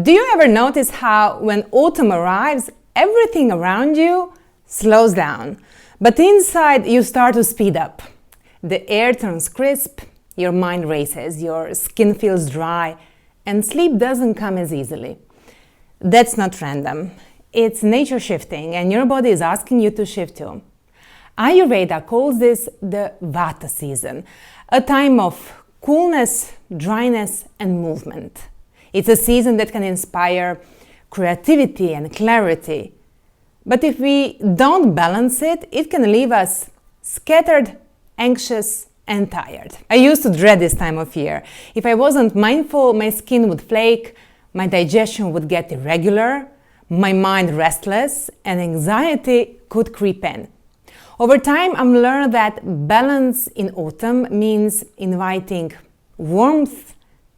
Do you ever notice how when autumn arrives, everything around you slows down, but inside you start to speed up? The air turns crisp, your mind races, your skin feels dry, and sleep doesn't come as easily. That's not random. It's nature shifting, and your body is asking you to shift too. Ayurveda calls this the Vata season, a time of coolness, dryness, and movement. It's a season that can inspire creativity and clarity. But if we don't balance it, it can leave us scattered, anxious, and tired. I used to dread this time of year. If I wasn't mindful, my skin would flake, my digestion would get irregular, my mind restless, and anxiety could creep in. Over time, I've learned that balance in autumn means inviting warmth,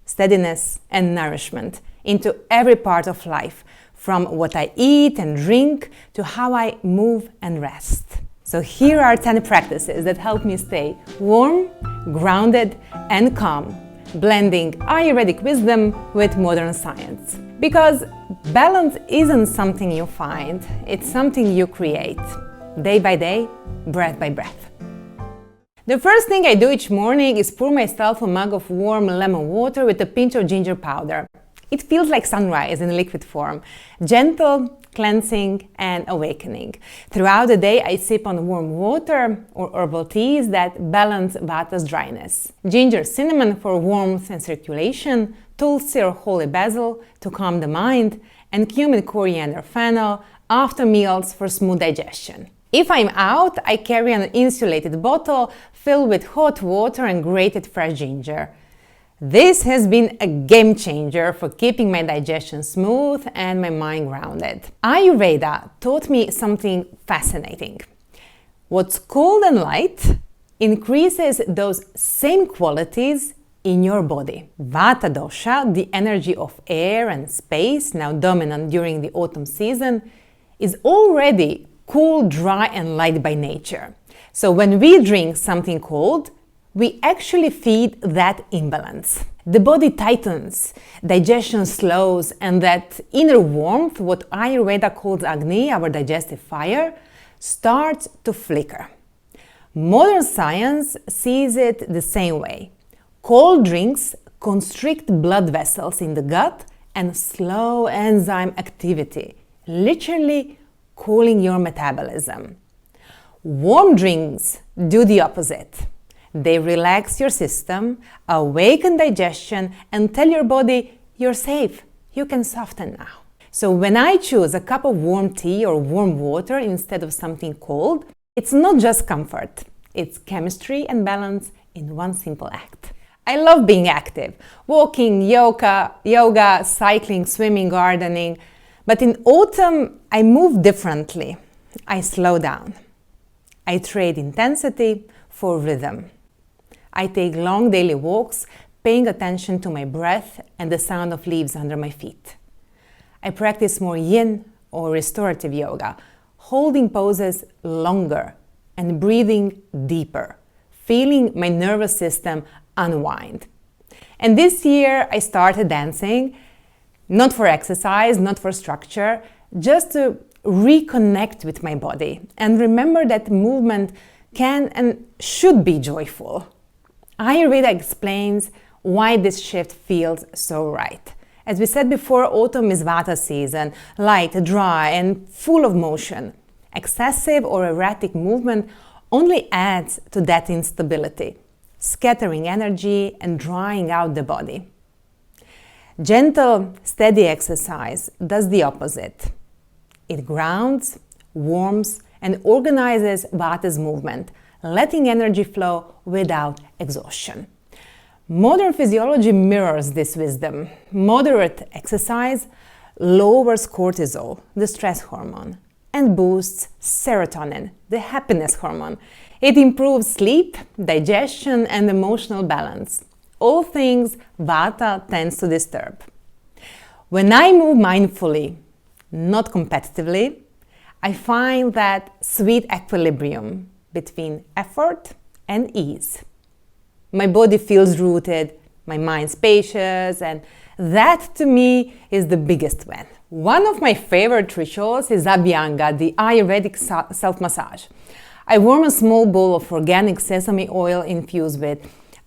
steadiness, and nourishment into every part of life, from what I eat and drink to how I move and rest. So here are 10 practices that help me stay warm, grounded, and calm, blending Ayurvedic wisdom with modern science. Because balance isn't something you find, it's something you create, day by day, breath by breath. The first thing I do each morning is pour myself a mug of warm lemon water with a pinch of ginger powder. It feels like sunrise in liquid form, gentle, cleansing, and awakening. Throughout the day, I sip on warm water or herbal teas that balance Vata's dryness. Ginger cinnamon for warmth and circulation, tulsi or holy basil to calm the mind, and cumin coriander fennel after meals for smooth digestion. If I'm out, I carry an insulated bottle filled with hot water and grated fresh ginger. This has been a game changer for keeping my digestion smooth and my mind grounded. Ayurveda taught me something fascinating. What's cold and light increases those same qualities in your body. Vata dosha, the energy of air and space, now dominant during the autumn season, is already cool, dry, and light by nature. So when we drink something cold, we actually feed that imbalance. The body tightens, digestion slows, and that inner warmth, what Ayurveda calls Agni, our digestive fire, starts to flicker. Modern science sees it the same way. Cold drinks constrict blood vessels in the gut and slow enzyme activity, literally cooling your metabolism. Warm drinks do the opposite. They relax your system, awaken digestion, and tell your body you're safe, you can soften now. So when I choose a cup of warm tea or warm water instead of something cold, it's not just comfort, it's chemistry and balance in one simple act. I love being active, walking, yoga, cycling, swimming, gardening. But in autumn, I move differently. I slow down. I trade intensity for rhythm. I take long daily walks, paying attention to my breath and the sound of leaves under my feet. I practice more yin or restorative yoga, holding poses longer and breathing deeper, feeling my nervous system unwind. And this year I started dancing, not for exercise, not for structure, just to reconnect with my body and remember that movement can and should be joyful. Ayurveda explains why this shift feels so right. As we said before, autumn is Vata season, light, dry, and full of motion. Excessive or erratic movement only adds to that instability, scattering energy and drying out the body. Gentle, steady exercise does the opposite. It grounds, warms, and organizes Vata's movement, letting energy flow without exhaustion. Modern physiology mirrors this wisdom. Moderate exercise lowers cortisol, the stress hormone, and boosts serotonin, the happiness hormone. It improves sleep, digestion, and emotional balance, all things Vata tends to disturb. When I move mindfully, not competitively, I find that sweet equilibrium between effort and ease. My body feels rooted, my mind spacious, and That to me is the biggest win. One of my favorite rituals is Abhyanga, the Ayurvedic self-massage. I warm a small bowl of organic sesame oil infused with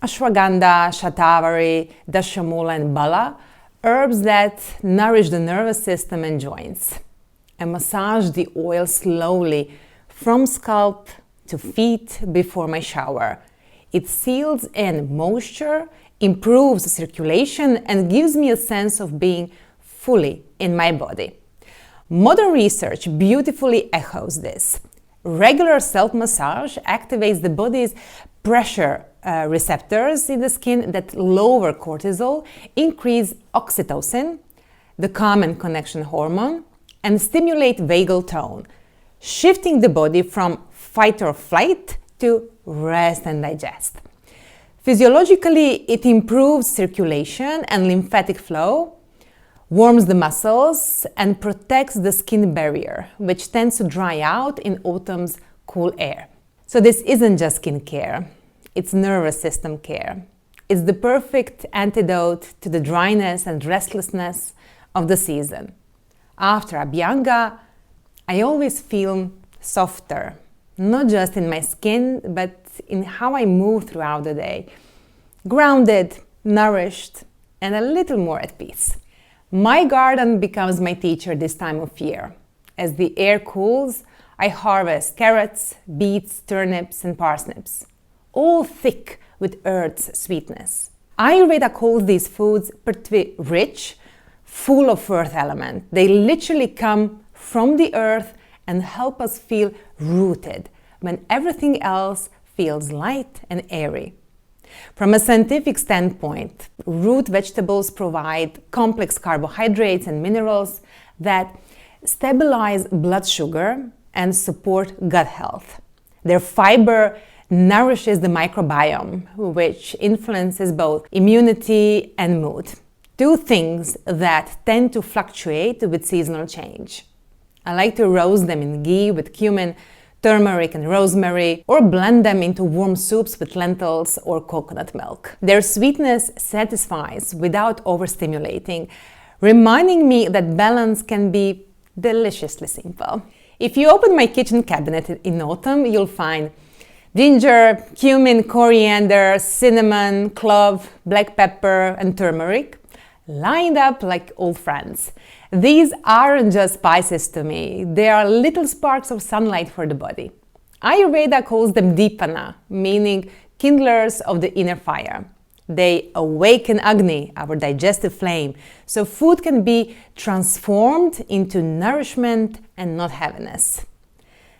ashwagandha, shatavari, dashamula and bala, herbs that nourish the nervous system and joints. I massage the oil slowly from scalp to feet before my shower. It seals in moisture, improves circulation, and gives me a sense of being fully in my body. Modern research beautifully echoes this. Regular self-massage activates the body's pressure receptors in the skin that lower cortisol, increase oxytocin, the calm and connection hormone, and stimulate vagal tone, shifting the body from fight or flight to rest and digest. Physiologically, it improves circulation and lymphatic flow, warms the muscles, and protects the skin barrier, which tends to dry out in autumn's cool air. So this isn't just skin care, it's nervous system care. It's the perfect antidote to the dryness and restlessness of the season. After Abhyanga, I always feel softer, not just in my skin, but in how I move throughout the day. Grounded, nourished, and a little more at peace. My garden becomes my teacher this time of year. As the air cools, I harvest carrots, beets, turnips, and parsnips, all thick with earth's sweetness. Ayurveda calls these foods prithvi rich, full of earth element. They literally come from the earth and help us feel rooted when everything else feels light and airy. From a scientific standpoint, root vegetables provide complex carbohydrates and minerals that stabilize blood sugar and support gut health. Their fiber nourishes the microbiome, which influences both immunity and mood, two things that tend to fluctuate with seasonal change. I like to roast them in ghee with cumin, turmeric and rosemary, or blend them into warm soups with lentils or coconut milk. Their sweetness satisfies without overstimulating, reminding me that balance can be deliciously simple. If you open my kitchen cabinet in autumn, you'll find ginger, cumin, coriander, cinnamon, clove, black pepper, and turmeric, lined up like old friends. These aren't just spices to me, they are little sparks of sunlight for the body. Ayurveda calls them dipana, meaning kindlers of the inner fire. They awaken Agni, our digestive flame, so food can be transformed into nourishment and not heaviness.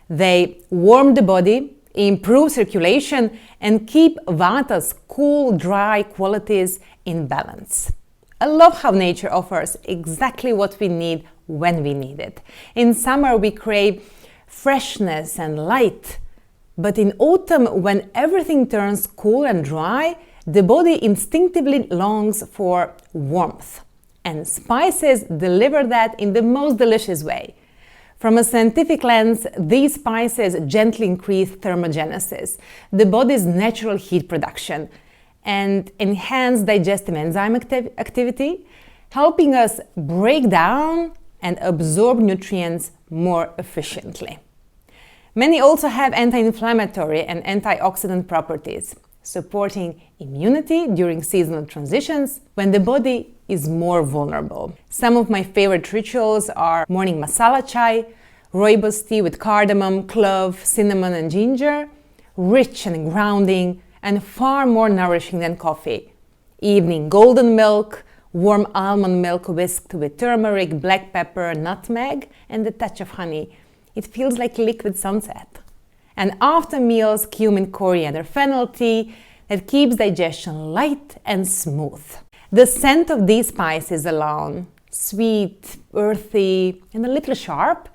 They warm the body, improve circulation, and keep Vata's cool, dry qualities in balance. I love how nature offers exactly what we need when we need it. In summer, we crave freshness and light. But in autumn, when everything turns cool and dry, the body instinctively longs for warmth. And spices deliver that in the most delicious way. From a scientific lens, these spices gently increase thermogenesis, the body's natural heat production, and enhance digestive enzyme activity, helping us break down and absorb nutrients more efficiently. Many also have anti-inflammatory and antioxidant properties, supporting immunity during seasonal transitions when the body is more vulnerable. Some of my favorite rituals are morning masala chai, rooibos tea with cardamom, clove, cinnamon and ginger, rich and grounding, and far more nourishing than coffee. Evening golden milk, warm almond milk whisked with turmeric, black pepper, nutmeg, and a touch of honey. It feels like liquid sunset. And after meals, cumin, coriander, fennel tea that keeps digestion light and smooth. The scent of these spices alone, sweet, earthy, and a little sharp,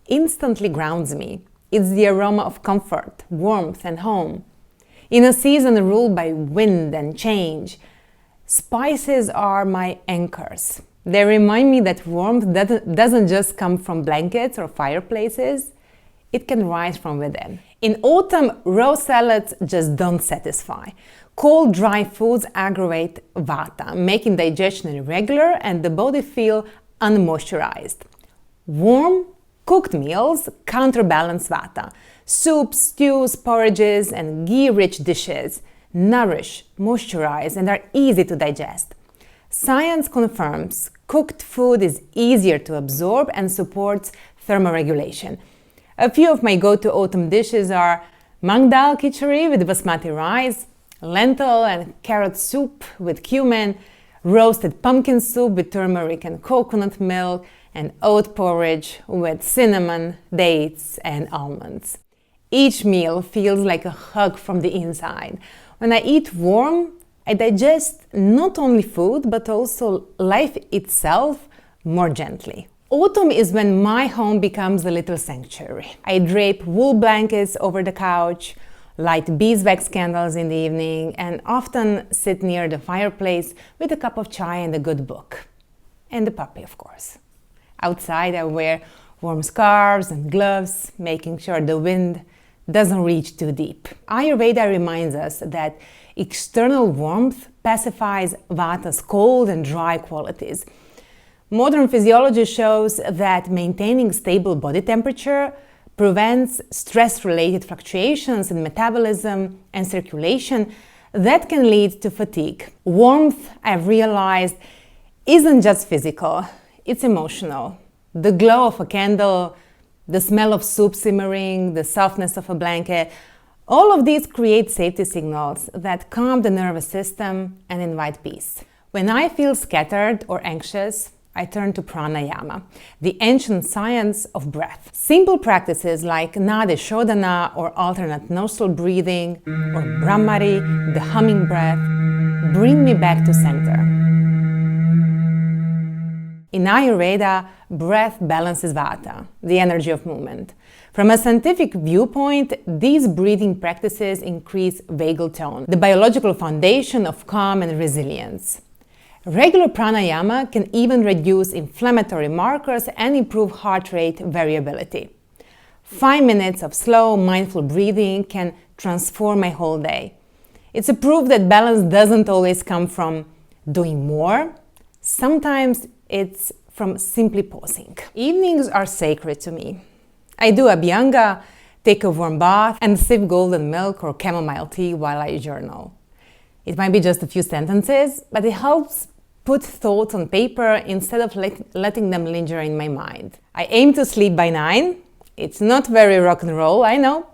instantly grounds me. It's the aroma of comfort, warmth, and home. In a season ruled by wind and change, spices are my anchors. They remind me that warmth doesn't just come from blankets or fireplaces, it can rise from within. In autumn, raw salads just don't satisfy. Cold, dry foods aggravate Vata, making digestion irregular and the body feel unmoisturized. Warm, cooked meals counterbalance Vata. Soups, stews, porridges, and ghee-rich dishes nourish, moisturize, and are easy to digest. Science confirms cooked food is easier to absorb and supports thermoregulation. A few of my go-to autumn dishes are Mang dal khichdi with basmati rice, lentil and carrot soup with cumin, roasted pumpkin soup with turmeric and coconut milk, and oat porridge with cinnamon, dates, and almonds. Each meal feels like a hug from the inside. When I eat warm, I digest not only food but also life itself more gently. Autumn is when my home becomes a little sanctuary. I drape wool blankets over the couch, light beeswax candles in the evening, and often sit near the fireplace with a cup of chai and a good book. And the puppy, of course. Outside, I wear warm scarves and gloves, making sure the wind doesn't reach too deep. Ayurveda reminds us that external warmth pacifies Vata's cold and dry qualities. Modern physiology shows that maintaining stable body temperature prevents stress-related fluctuations in metabolism and circulation that can lead to fatigue. Warmth, I've realized, isn't just physical, it's emotional. The glow of a candle, the smell of soup simmering, the softness of a blanket, all of these create safety signals that calm the nervous system and invite peace. When I feel scattered or anxious, I turn to Pranayama, the ancient science of breath. Simple practices like Nadi Shodhana or alternate nostril breathing or Brahmari, the humming breath, bring me back to center. In Ayurveda, breath balances Vata, the energy of movement. From a scientific viewpoint, these breathing practices increase vagal tone, the biological foundation of calm and resilience. Regular pranayama can even reduce inflammatory markers and improve heart rate variability. 5 minutes of slow, mindful breathing can transform my whole day. It's a proof that balance doesn't always come from doing more. Sometimes it's from simply pausing. Evenings are sacred to me. I do Abhyanga, take a warm bath, and sip golden milk or chamomile tea while I journal. It might be just a few sentences, but it helps put thoughts on paper instead of letting them linger in my mind. I aim to sleep by 9. It's not very rock and roll, I know,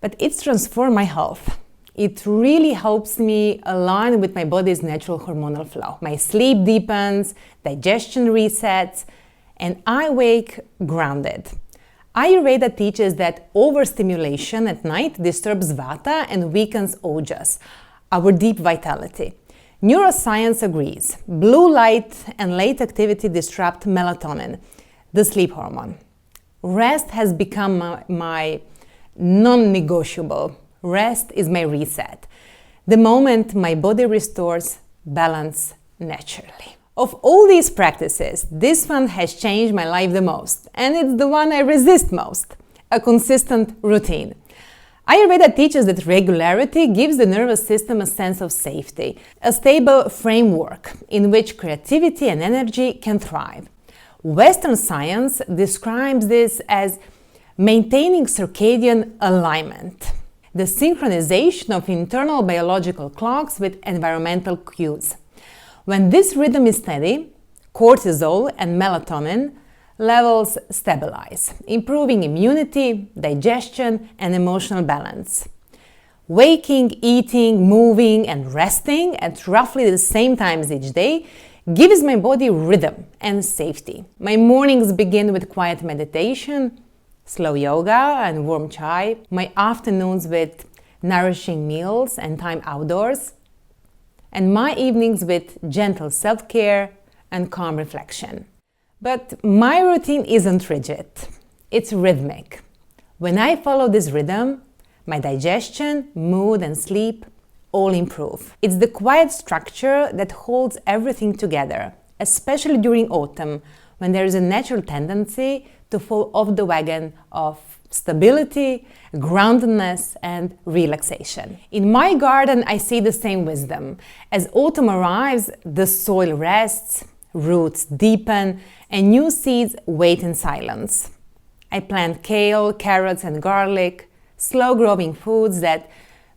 but it's transformed my health. It really helps me align with my body's natural hormonal flow. My sleep deepens, digestion resets, and I wake grounded. Ayurveda teaches that overstimulation at night disturbs Vata and weakens Ojas, our deep vitality. Neuroscience agrees. Blue light and late activity disrupt melatonin, the sleep hormone. Rest has become my non-negotiable. Rest is my reset. The moment my body restores balance naturally. Of all these practices, this one has changed my life the most, and it's the one I resist most: a consistent routine. Ayurveda teaches that regularity gives the nervous system a sense of safety, a stable framework in which creativity and energy can thrive. Western science describes this as maintaining circadian alignment, the synchronization of internal biological clocks with environmental cues. When this rhythm is steady, cortisol and melatonin levels stabilize, improving immunity, digestion, and emotional balance. Waking, eating, moving, and resting at roughly the same times each day gives my body rhythm and safety. My mornings begin with quiet meditation, slow yoga, and warm chai. My afternoons with nourishing meals and time outdoors. And my evenings with gentle self-care and calm reflection. But my routine isn't rigid, it's rhythmic. When I follow this rhythm, my digestion, mood, and sleep all improve. It's the quiet structure that holds everything together, especially during autumn, when there is a natural tendency to to fall off the wagon of stability, groundedness, and relaxation. In my garden, I see the same wisdom. As autumn arrives, the soil rests, roots deepen, and new seeds wait in silence. I plant kale, carrots, and garlic, slow-growing foods that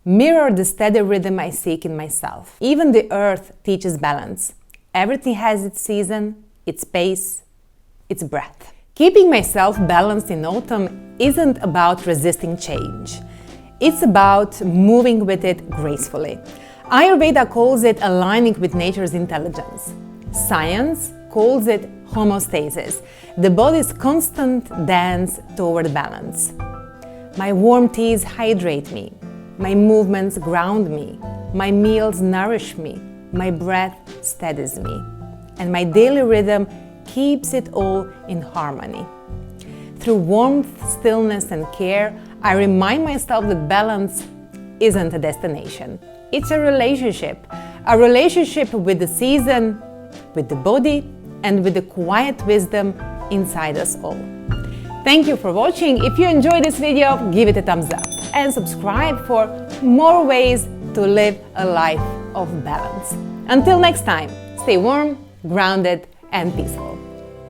mirror the steady rhythm I seek in myself. Even the earth teaches balance. Everything has its season, its pace, its breath. Keeping myself balanced in autumn isn't about resisting change. It's about moving with it gracefully. Ayurveda calls it aligning with nature's intelligence. Science calls it homeostasis, the body's constant dance toward balance. My warm teas hydrate me. My movements ground me. My meals nourish me. My breath steadies me. And my daily rhythm keeps it all in harmony. Through warmth, stillness, and care, I remind myself that balance isn't a destination. It's a relationship with the season, with the body, and with the quiet wisdom inside us all. Thank you for watching. If you enjoyed this video, give it a thumbs up and subscribe for more ways to live a life of balance. Until next time, stay warm, grounded, and peaceful.